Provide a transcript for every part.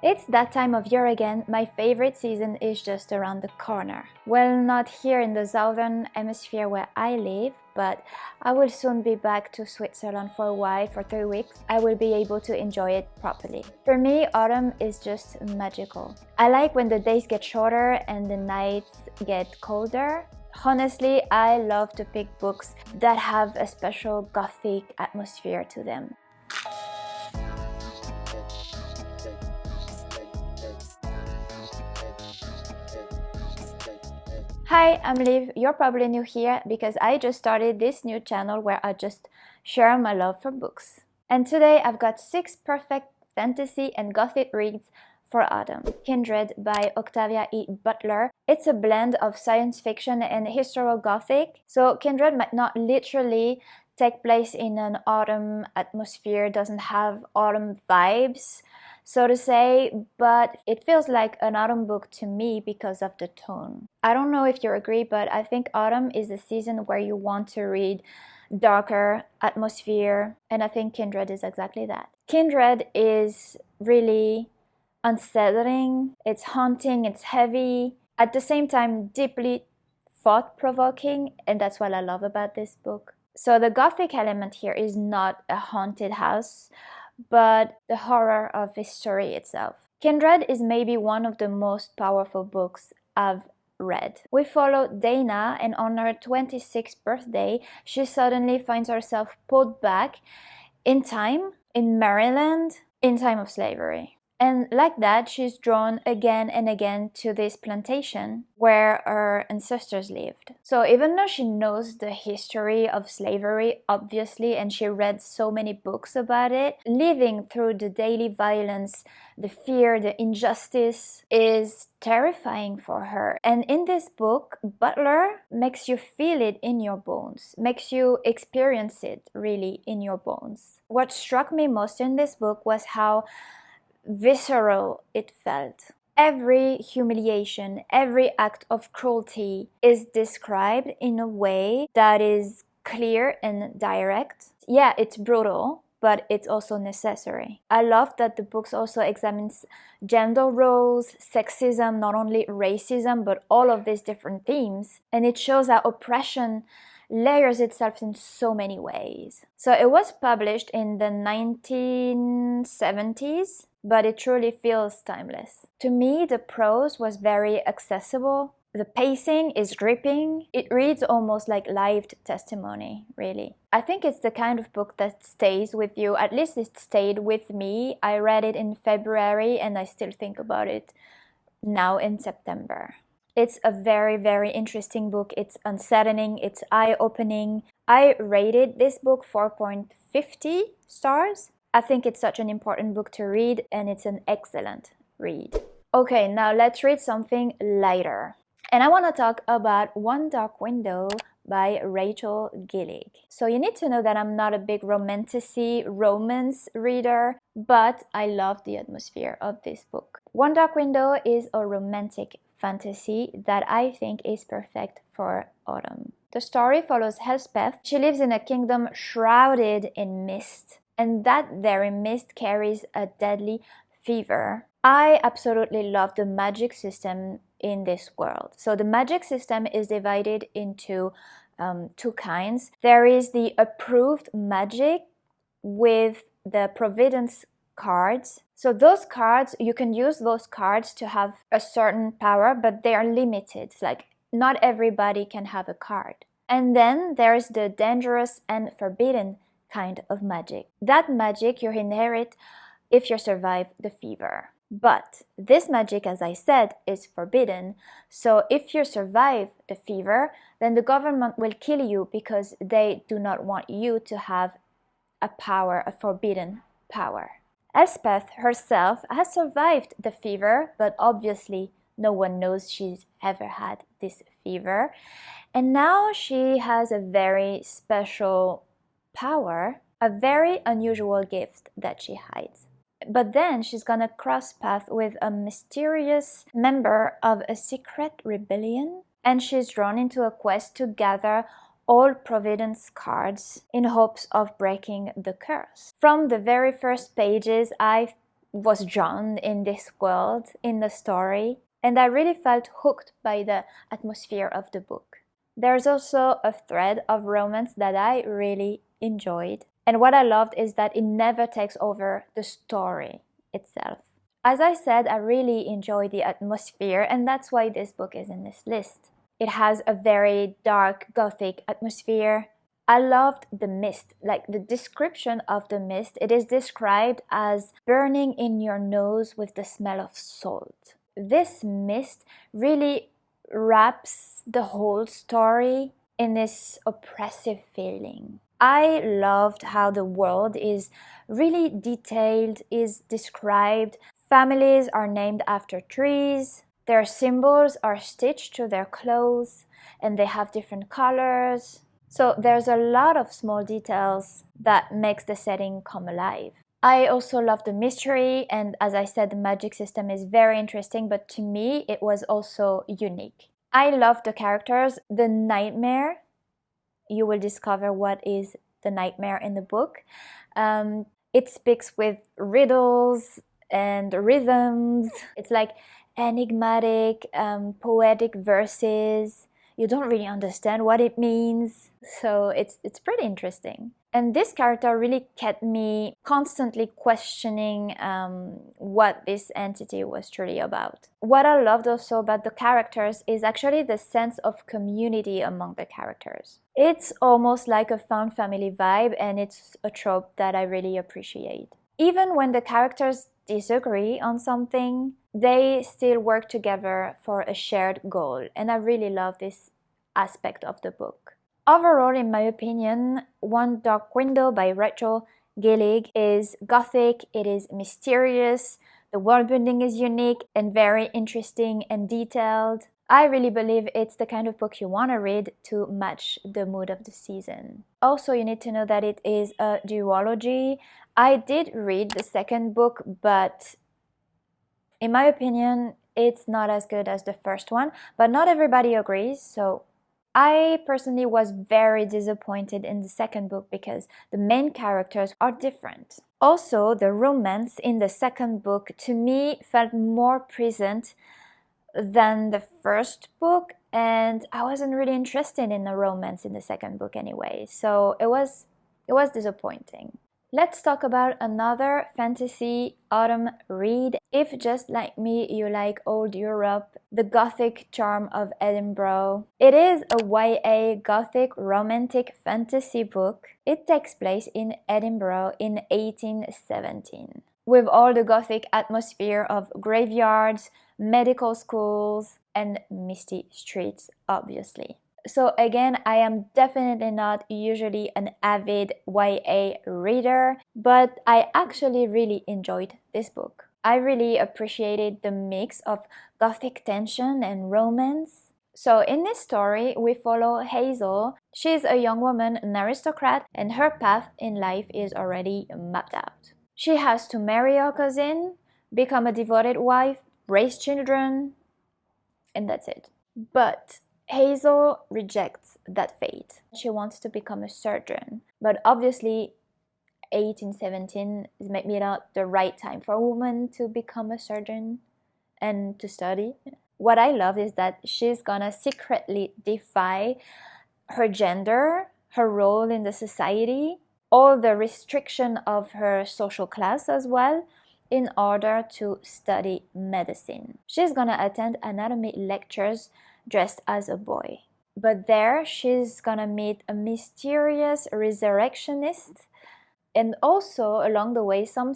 It's that time of year again. My favorite season is just around the corner. Well, not here in the southern hemisphere where I live, but I will soon be back to Switzerland for a while, for 3 weeks. I will be able to enjoy it properly. For me, autumn is just magical. I like when the days get shorter and the nights get colder. Honestly, I love to pick books that have a special Gothic atmosphere to them. Hi, I'm Liv. You're probably new here because I just started this new channel where I just share my love for books. And today I've got 6 perfect fantasy and gothic reads for autumn. Kindred by Octavia Butler. It's a blend of science fiction and historical gothic. So Kindred might not literally take place in an autumn atmosphere, doesn't have autumn vibes, so to say, but it feels like an autumn book to me because of the tone. I don't know if you agree, but I think autumn is the season where you want to read darker atmosphere, and I think Kindred is exactly that. Kindred is really unsettling, it's haunting, it's heavy, at the same time deeply thought-provoking, and that's what I love about this book. So the gothic element here is not a haunted house, but the horror of history itself. Kindred is maybe one of the most powerful books I've read. We follow Dana, and on her 26th birthday, she suddenly finds herself pulled back in time, in Maryland, in time of slavery. And like that, she's drawn again and again to this plantation where her ancestors lived. So even though she knows the history of slavery, obviously, and she read so many books about it, living through the daily violence, the fear, the injustice is terrifying for her. And in this book, Butler makes you feel it in your bones, makes you experience it really in your bones. What struck me most in this book was how visceral it felt. Every humiliation, every act of cruelty is described in a way that is clear and direct. Yeah, it's brutal, but it's also necessary. I love that the book also examines gender roles, sexism, not only racism, but all of these different themes. And it shows how oppression layers itself in so many ways. So it was published in the 1970s, but it truly feels timeless. To me, the prose was very accessible. The pacing is gripping. It reads almost like lived testimony, really. I think it's the kind of book that stays with you. At least it stayed with me. I read it in February and I still think about it now in September. It's a very, very interesting book. It's unsettling, it's eye-opening. I rated this book 4.50 stars. I think it's such an important book to read, and it's an excellent read. Okay, now let's read something lighter. And I want to talk about One Dark Window by Rachel Gillig. So you need to know that I'm not a big romance reader, but I love the atmosphere of this book. One Dark Window is a romantic fantasy that I think is perfect for autumn. The story follows Elspeth. She lives in a kingdom shrouded in mist, and that very mist carries a deadly fever. I absolutely love the magic system in this world. So the magic system is divided into 2 kinds. There is the approved magic with the Providence cards. So those cards, you can use those cards to have a certain power, but they are limited. Like not everybody can have a card. And then there's the dangerous and forbidden kind of magic. That magic you inherit if you survive the fever. But this magic, as I said, is forbidden. So if you survive the fever, then the government will kill you because they do not want you to have a power, a forbidden power. Elspeth herself has survived the fever, but obviously no one knows she's ever had this fever. And now she has a very special power, a very unusual gift that she hides. But then she's gonna cross paths with a mysterious member of a secret rebellion, and she's drawn into a quest to gather all Providence cards in hopes of breaking the curse. From the very first pages, I was drawn in this world, in the story, and I really felt hooked by the atmosphere of the book. There's also a thread of romance that I really enjoyed, and what I loved is that it never takes over the story itself. As I said, I really enjoy the atmosphere, and that's why this book is in this list. It has a very dark Gothic atmosphere. I loved the mist, like the description of the mist. It is described as burning in your nose with the smell of salt. This mist really wraps the whole story in this oppressive feeling. I loved how the world is really detailed, is described. Families are named after trees. Their symbols are stitched to their clothes, and they have different colors. So there's a lot of small details that makes the setting come alive. I also love the mystery, and as I said, the magic system is very interesting, but to me it was also unique. I love the characters. The nightmare, you will discover what is the nightmare in the book. It speaks with riddles and rhythms. It's like enigmatic, poetic verses. You don't really understand what it means, so it's pretty interesting. And this character really kept me constantly questioning what this entity was truly about. What I loved also about the characters is actually the sense of community among the characters. It's almost like a found family vibe, and it's a trope that I really appreciate. Even when the characters disagree on something, they still work together for a shared goal, and I really love this aspect of the book. Overall, in my opinion, One Dark Window by Rachel Gillig is Gothic, it is mysterious, the world building is unique and very interesting and detailed. I really believe it's the kind of book you want to read to match the mood of the season. Also, you need to know that it is a duology. I did read the second book, but in my opinion, it's not as good as the first one, but not everybody agrees, so I personally was very disappointed in the second book because the main characters are different. Also, the romance in the second book to me felt more present than the first book, and I wasn't really interested in the romance in the second book anyway, so it was disappointing. Let's talk about another fantasy autumn read. If just like me you like old Europe, The Gothic Charm of Edinburgh. It is a YA Gothic romantic fantasy book. It takes place in Edinburgh in 1817. With all the Gothic atmosphere of graveyards, medical schools, and misty streets, obviously. So again, I am definitely not usually an avid YA reader, but I actually really enjoyed this book. I really appreciated the mix of Gothic tension and romance. So in this story, we follow Hazel. She's a young woman, an aristocrat, and her path in life is already mapped out. She has to marry her cousin, become a devoted wife, raise children, and that's it. But Hazel rejects that fate. She wants to become a surgeon, but obviously 1817 is maybe not the right time for a woman to become a surgeon and to study. What I love is that she's gonna secretly defy her gender, her role in the society, all the restriction of her social class as well, in order to study medicine. She's gonna attend anatomy lectures dressed as a boy. But there she's gonna meet a mysterious resurrectionist, and also along the way some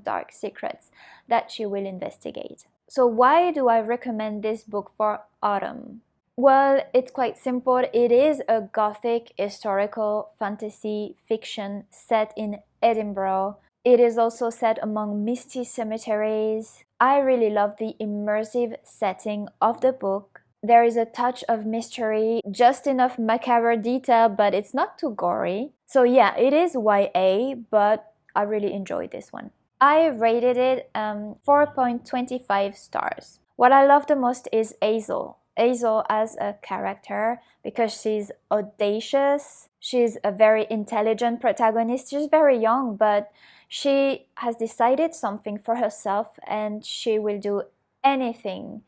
dark secrets that she will investigate. So why do I recommend this book for autumn? Well, it's quite simple. It is a Gothic historical fantasy fiction set in Edinburgh. It is also set among misty cemeteries. I really love the immersive setting of the book. There is a touch of mystery, just enough macabre detail, but it's not too gory. So yeah, it is YA, but I really enjoyed this one. I rated it 4.25 stars. What I love the most is Hazel. Hazel as a character, because she's audacious. She's a very intelligent protagonist. She's very young, but She has decided something for herself and she will do anything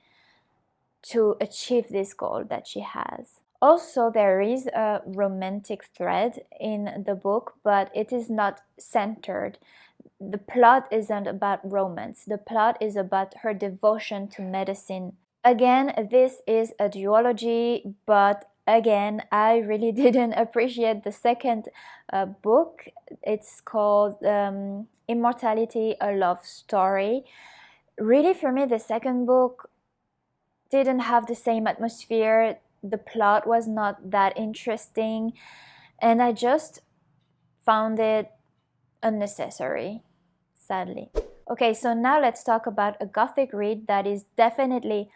to achieve this goal that she has. Also, there is a romantic thread in the book, but it is not centered. The plot isn't about romance. The plot is about her devotion to medicine. Again, this is a duology, but again, I really didn't appreciate the second book. It's called Immortality, a Love Story. Really, for me, the second book didn't have the same atmosphere. The plot was not that interesting, and I just found it unnecessary, sadly. Okay, so now let's talk about a Gothic read that is definitely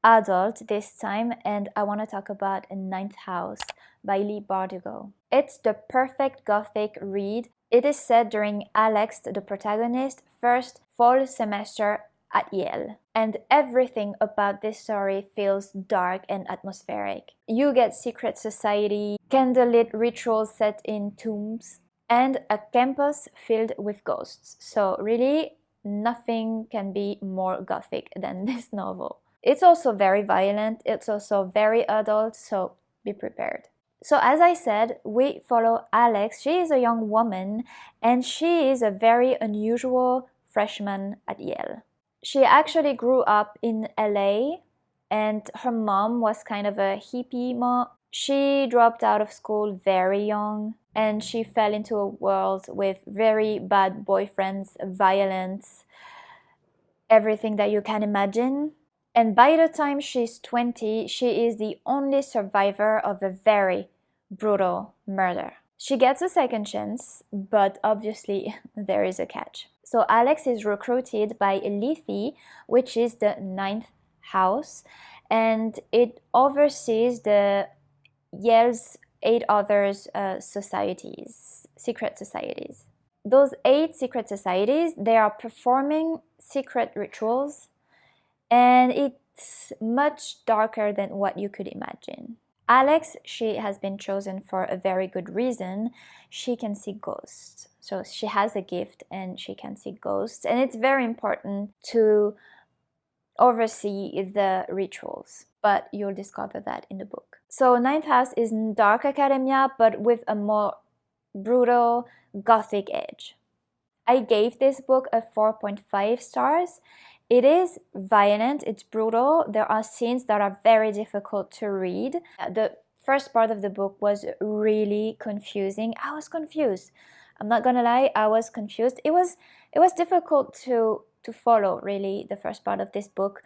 adult this time, and I want to talk about A Ninth House by Leigh Bardugo. It's the perfect Gothic read. It is set during Alex, the protagonist, first fall semester at Yale. And everything about this story feels dark and atmospheric. You get secret society, candlelit rituals set in tombs, and a campus filled with ghosts. So really, nothing can be more Gothic than this novel. It's also very violent, it's also very adult, so be prepared. So as I said, we follow Alex. She is a young woman and she is a very unusual freshman at Yale. She actually grew up in LA and her mom was kind of a hippie mom. She dropped out of school very young and she fell into a world with very bad boyfriends, violence, everything that you can imagine. And by the time she's 20, she is the only survivor of a very brutal murder. She gets a second chance, but obviously there is a catch. So Alex is recruited by Leigh, which is the ninth house, and it oversees the Yale's 8 others societies, secret societies. Those 8 secret societies, they are performing secret rituals, and it's much darker than what you could imagine. Alex, she has been chosen for a very good reason. She can see ghosts. So she has a gift and she can see ghosts. And it's very important to oversee the rituals. But you'll discover that in the book. So Ninth House is dark academia, but with a more brutal Gothic edge. I gave this book a 4.5 stars. It is violent, it's brutal. There are scenes that are very difficult to read. The first part of the book was really confusing. I was confused. I'm not gonna lie, I was confused. It was difficult to follow, really, the first part of this book.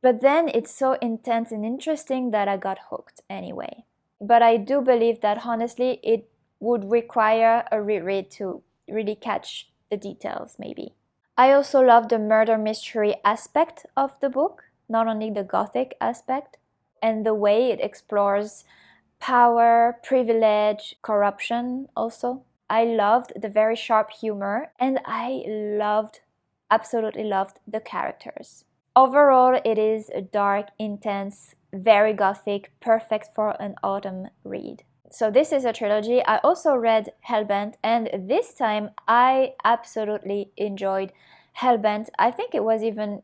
But then it's so intense and interesting that I got hooked anyway. But I do believe that honestly, it would require a reread to really catch the details, maybe. I also love the murder mystery aspect of the book, not only the Gothic aspect, and the way it explores power, privilege, corruption also. I loved the very sharp humor, and I absolutely loved the characters. Overall, it is a dark, intense, very Gothic, perfect for an autumn read. So this is a trilogy. I also read Hellbent, and this time I absolutely enjoyed Hellbent. I think it was even,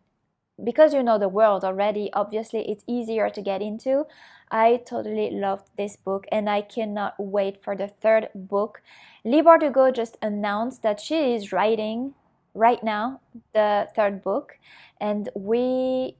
because you know the world already, obviously it's easier to get into. I totally loved this book and I cannot wait for the third book. Leigh Bardugo just announced that she is writing right now the third book, and we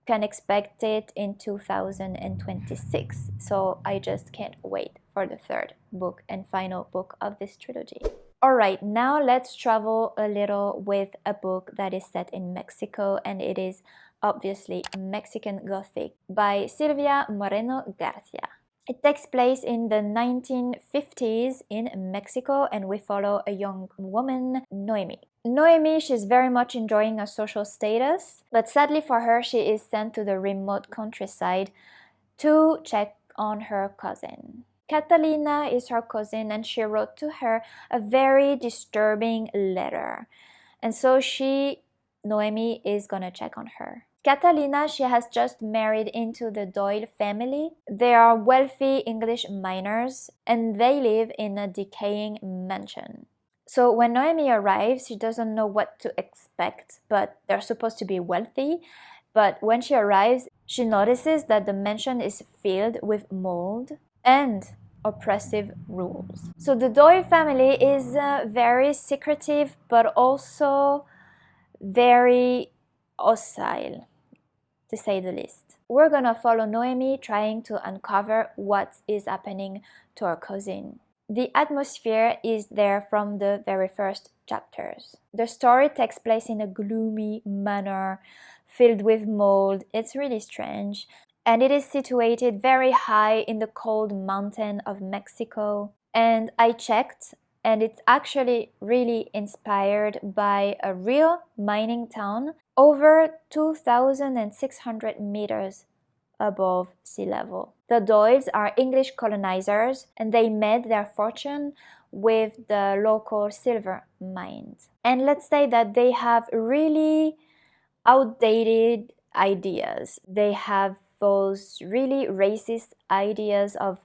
can expect it in 2026. So I just can't wait for the third book and final book of this trilogy. Alright, now let's travel a little with a book that is set in Mexico, and it is obviously Mexican Gothic by Silvia Moreno Garcia. It takes place in the 1950s in Mexico, and we follow a young woman, Noemi. Noemi, she's very much enjoying her social status, but sadly for her, she is sent to the remote countryside to check on her cousin. Catalina is her cousin, and she wrote to her a very disturbing letter. And so Noemi is gonna check on her. Catalina, she has just married into the Doyle family. They are wealthy English miners and they live in a decaying mansion. So when Noemi arrives, she doesn't know what to expect, but they're supposed to be wealthy. But when she arrives, she notices that the mansion is filled with mold and oppressive rules. So the Doyle family is very secretive, but also very hostile, to say the least. We're gonna follow Noemi trying to uncover what is happening to her cousin. The atmosphere is there from the very first chapters. The story takes place in a gloomy manor filled with mold. It's really strange. And it is situated very high in the cold mountain of Mexico. And I checked, and it's actually really inspired by a real mining town over 2,600 meters above sea level. The Doyles are English colonizers, and they made their fortune with the local silver mines. And let's say that they have really outdated ideas. They have those really racist ideas of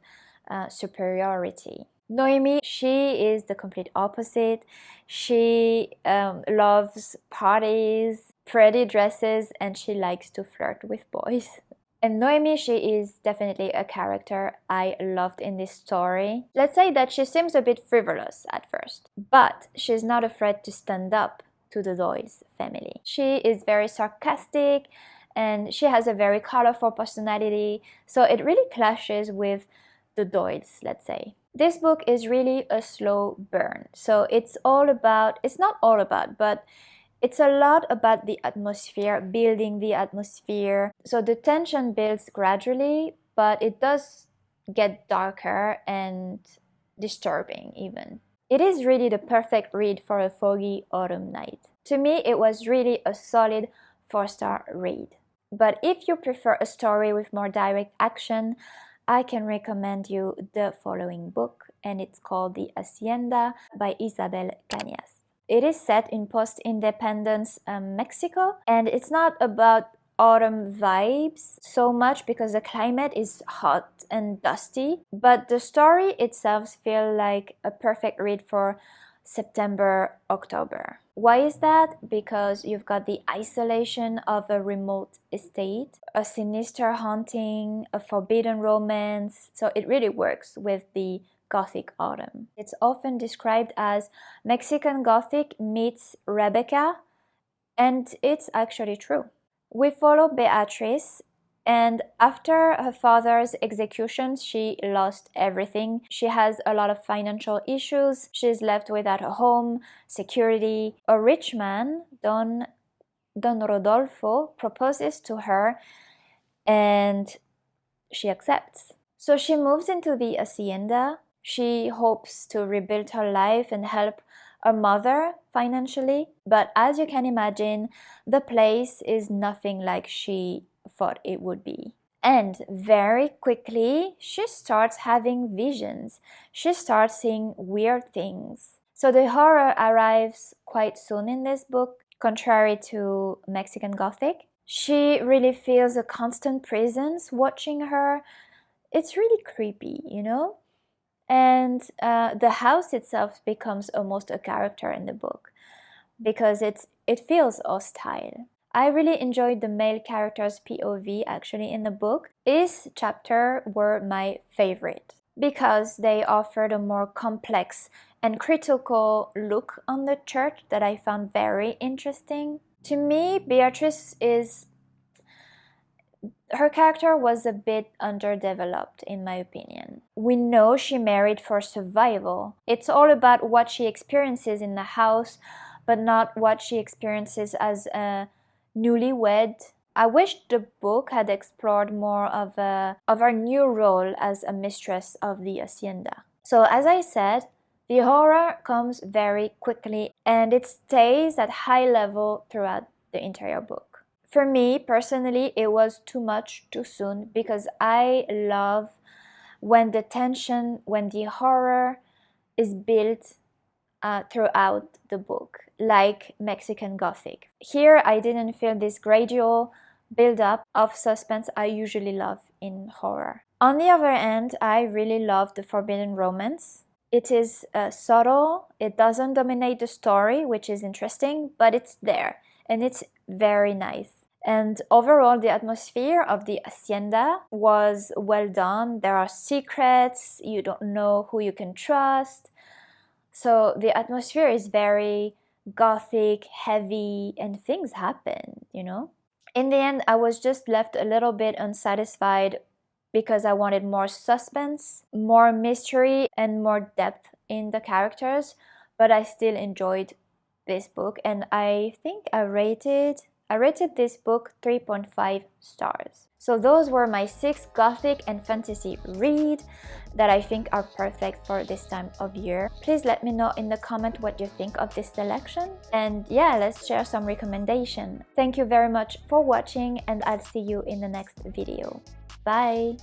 superiority. Noemi, she is the complete opposite. She loves parties, pretty dresses, and she likes to flirt with boys. And Noemi, she is definitely a character I loved in this story. Let's say that she seems a bit frivolous at first, but she's not afraid to stand up to the Doyle's family. She is very sarcastic and she has a very colorful personality, so it really clashes with the Doyles, let's say. This book is really a slow burn, so it's not all about, but it's a lot about the atmosphere, building the atmosphere. So the tension builds gradually, but it does get darker and disturbing even. It is really the perfect read for a foggy autumn night. To me, it was really a solid 4-star read. But if you prefer a story with more direct action, I can recommend you the following book, and it's called The Hacienda by Isabel Cañas. It is set in post-independence Mexico, and it's not about autumn vibes so much because the climate is hot and dusty, but the story itself feels like a perfect read for September, October. Why is that? Because you've got the isolation of a remote estate, a sinister haunting, a forbidden romance, so it really works with the Gothic autumn. It's often described as Mexican Gothic meets Rebecca, and it's actually true. We follow Beatrice, and after her father's execution, she lost everything. She has a lot of financial issues. She's left without a home, security. A rich man, Don Rodolfo, proposes to her, and she accepts. So she moves into the hacienda. She hopes to rebuild her life and help her mother financially, but as you can imagine, the place is nothing like she thought it would be. And very quickly, she starts having visions. She starts seeing weird things. So the horror arrives quite soon in this book, contrary to Mexican Gothic. She really feels a constant presence watching her. It's really creepy, you know? And the house itself becomes almost a character in the book because it feels hostile. I really enjoyed the male character's POV actually in the book. This chapter were my favorite because they offered a more complex and critical look on the church that I found very interesting. To me, Beatrice her character was a bit underdeveloped in my opinion. We know she married for survival. It's all about what she experiences in the house, but not what she experiences as a newlywed. I wish the book had explored more of her new role as a mistress of the hacienda. So as I said, the horror comes very quickly and it stays at high level throughout the entire book. For me, personally, it was too much too soon because I love when the tension, when the horror is built throughout the book, like Mexican Gothic. Here, I didn't feel this gradual build-up of suspense I usually love in horror. On the other hand, I really love the forbidden romance. It is subtle, it doesn't dominate the story, which is interesting, but it's there and it's very nice. And overall, the atmosphere of the Hacienda was well done. There are secrets, you don't know who you can trust. So the atmosphere is very Gothic, heavy, and things happen, you know? In the end, I was just left a little bit unsatisfied because I wanted more suspense, more mystery, and more depth in the characters, but I still enjoyed this book, and I think I rated this book 3.5 stars. So those were my 6 Gothic and fantasy read that I think are perfect for this time of year. Please let me know in the comment what you think of this selection. And yeah, let's share some recommendation. Thank you very much for watching, and I'll see you in the next video. Bye!